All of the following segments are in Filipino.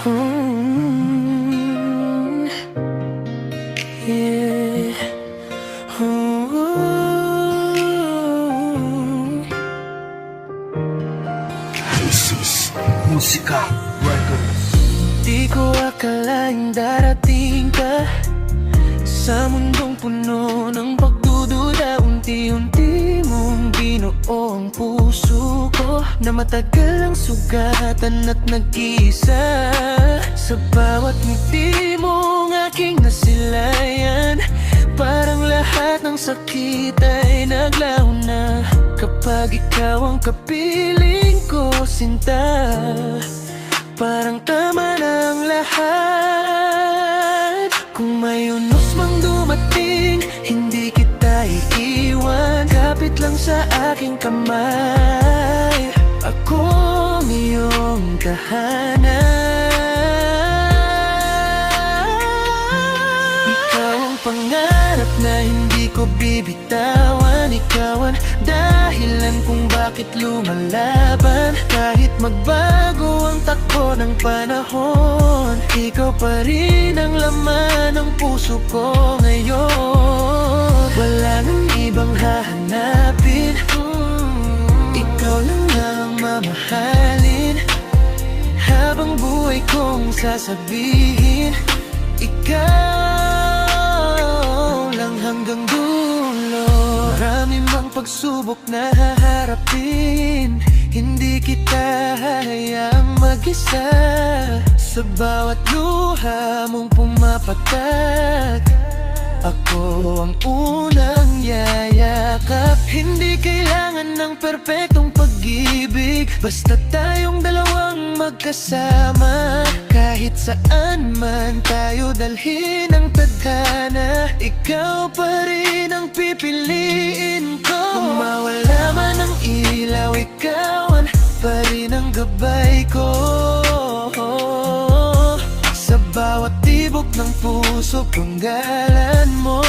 Hmm, yeah. This is Musika Records. Di ko akalaing darating ka sa mundong puno ng pagdududa. Unti-unti mong binuo ang puso ko na matagal ang sugatan at nag-iisa. Sa bawat ngiti mong aking nasilayan, parang lahat ng sakit ay naglaho na kapag ikaw ang kapiling ko, sinta. Parang tama na ang lahat. Kung may unos mang dumating, hindi kita iiwan. Kapit lang sa aking kamay, ako ang iyong tahanan. Ikaw ang pangarap na hindi ko bibitawan. Ikaw ang dahilan kung bakit lumalaban. Kahit magbago ang takbo ng panahon, ikaw pa rin ang laman ng puso ko ngayon. Wala nang ibang hahanapin, ikaw lang ang mamahalin. Habang buhay kong sasabihin, ikaw lang hanggang dulo. Marami mang pagsubok na haharapin, hindi kita hahayaang mag-isa. Sa bawat luha mong pumapatak, ako ang unang yayakap. Hindi kailangan ng perpektong pag-ibig, basta tayong dalawang magkasama. Kahit saan man tayo dalhin ang tadhana, ikaw pa rin ang pipiliin ko. Kung mawala man ang ilaw, ikaw pa rin ang gabay ko. Sa bawat tibok ng puso, panggalan mo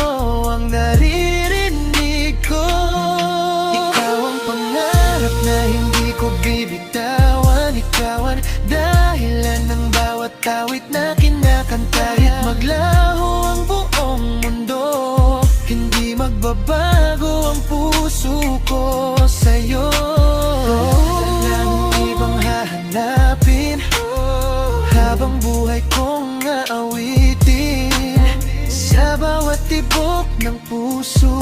ang naririnig ko. Ikaw ang pangarap na hindi ko bibitawan. Ikaw ang dahilan ng bawat awit na kinakanta. Kahit maglaho ang buong mundo, hindi magbabago ang puso ko sa'yo. Walang ibang hahanapin, habang buhay kong aawitin. Sa bawat tibok ng puso,